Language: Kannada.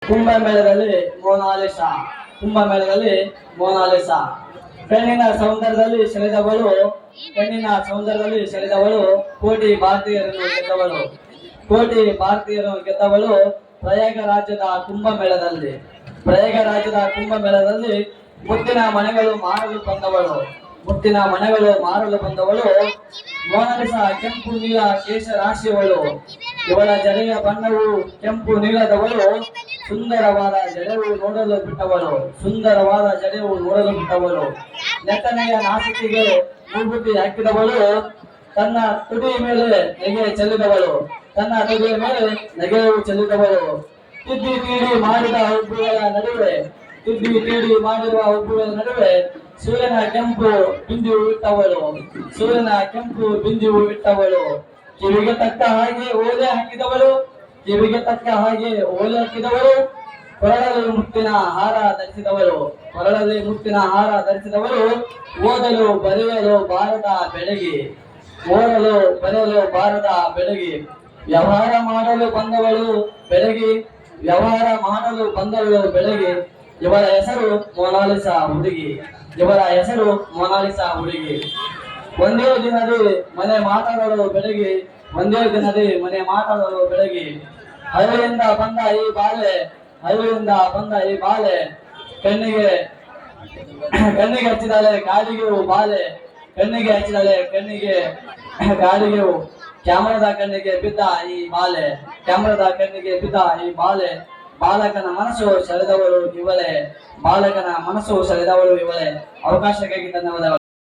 ಕುಂಭಮೇಳದಲ್ಲಿ ಮೋನಾಲಿಸಾ. ಕುಂಭಮೇಳದಲ್ಲಿ ಮೋನಾಲಿಸಾ. ಕಣ್ಣಿನ ಸೌಂದರ್ಯದಲ್ಲಿ ಸೆಳೆದವಳು, ಕಣ್ಣಿನ ಸೌಂದರ್ಯದಲ್ಲಿ ಸೆಳೆದವಳು, ಕೋಟಿ ಭಾರತೀಯರನ್ನು ಗೆದ್ದವಳು, ಕೋಟಿ ಭಾರತೀಯರನ್ನು ಗೆದ್ದವಳು ಪ್ರಯಾಗ ರಾಜ್ಯದ ಕುಂಭಮೇಳದಲ್ಲಿ. ಪ್ರಯಾಗ ರಾಜ್ಯದ ಕುಂಭಮೇಳದಲ್ಲಿ ಮುತ್ತಿನ ಮನೆಗಳು ಮಾರಲು ಬಂದವಳು, ಮುತ್ತಿನ ಮನೆಗಳು ಮಾರಲು ಬಂದವಳು ಮೋನಾಲಿಸಾ. ಕೆಂಪು ನೀಲ ಕೇಶ ರಾಶಿಯವಳು, ಇವಳ ಜಡೆಯ ಬಣ್ಣವು ಕೆಂಪು ನೀಲದವಳು, ಸುಂದರವಾದ ಜಡೆವು ನೋಡಲು ಬಿಟ್ಟವಳು, ಸುಂದರವಾದ ಜಡೆಯು ನೋಡಲು ಬಿಟ್ಟವಳು, ನೆತ್ತನೆಯ ನಾಸಿಕೆಗೆ ಮೂಗುತಿ ಹಾಕಿದವಳು, ತನ್ನ ತುಟಿ ಮೇಲೆ ನೆಗೆ ಚೆಲ್ಲಿದವಳು, ತನ್ನ ತುಟಿಯ ಮೇಲೆ ನೆಗೆಯು ಚೆಲ್ಲಿದವಳು, ತಿದ್ದಿ ತೀಡಿ ಮಾಡಿದ ಹುಬ್ಬುಗಳ ನಡುವೆ, ತಿದ್ದಿ ತೀಡಿ ಮಾಡಿರುವ ಹುಬ್ಬುಗಳ ನಡುವೆ ಸೂರ್ಯನ ಕೆಂಪು ಬಿಂದಿವು ಇಟ್ಟವಳು, ಸೂರ್ಯನ ಕೆಂಪು ಬಿಂದಿವು ಇಟ್ಟವಳು, ಕಿವಿಗೆ ತಕ್ಕ ಹಾಗೆ ಓಲೆ ಹಾಕಿದವಳು, ಕಿವಿಗೆ ತಕ್ಕ ಹಾಗೆ ಓಲೆ ಹಾಕಿದವಳು, ಕೊರಳಲ್ಲಿ ಮುತ್ತಿನ ಹಾರ ಧರಿಸಿದವಳು, ಕೊರಳಲ್ಲಿ ಮುತ್ತಿನ ಹಾರ ಧರಿಸಿದವಳು, ಓದಲು ಬರೆಯಲು ಬಾರದ ಬೆಳಗಿ, ಓದಲು ಬರೆಯಲು ಬಾರದ ಬೆಳಗಿ, ವ್ಯವಹಾರ ಮಾಡಲು ಬಂದವಳು ಬೆಳಗಿ, ವ್ಯವಹಾರ ಮಾಡಲು ಬಂದವಳು ಬೆಳಗಿ, ಇವರ ಹೆಸರು ಮೋನಾಲಿಸಾ ಹುಡುಗಿ, ಇವರ ಹೆಸರು ಮೋನಾಲಿಸಾ ಹುಡುಗಿ. ಒಂದೇ ದಿನದಲ್ಲಿ ಮನೆ ಮಾತಾಡಲು ಬೆಳಗಿ, ಒಂದೇ ದಿನದಲ್ಲಿ ಮನೆ ಮಾತಾಡಲು ಬೆಳಗಿ, ಹಳ್ಳಿಯಿಂದ ಬಂದ ಈ ಬಾಲೆ, ಹಳ್ಳಿಯಿಂದ ಬಂದ ಈ ಬಾಲೆ, ಕಣ್ಣಿಗೆ ಕಣ್ಣಿಗೆ ಹಚ್ಚಿದಾಳೆ ಕಾಲಿಗೆವು ಬಾಲೆ, ಕಣ್ಣಿಗೆ ಹಚ್ಚಿದಾಳೆ ಕಣ್ಣಿಗೆ ಕಾಲಿಗೆವು, ಕ್ಯಾಮರಾದ ಕಣ್ಣಿಗೆ ಬಿದ್ದ ಈ ಬಾಲೆ, ಕ್ಯಾಮರಾದ ಕಣ್ಣಿಗೆ ಬಿದ್ದ ಈ ಬಾಲೆ, ಬಾಲಕನ ಮನಸ್ಸು ಸೆಳೆದವಳು ಇವಳೆ, ಬಾಲಕನ ಮನಸ್ಸು ಸೆಳೆದವಳು ಇವಳೆ. ಅವಕಾಶಕ್ಕಾಗಿ ಧನ್ಯವಾದಗಳು.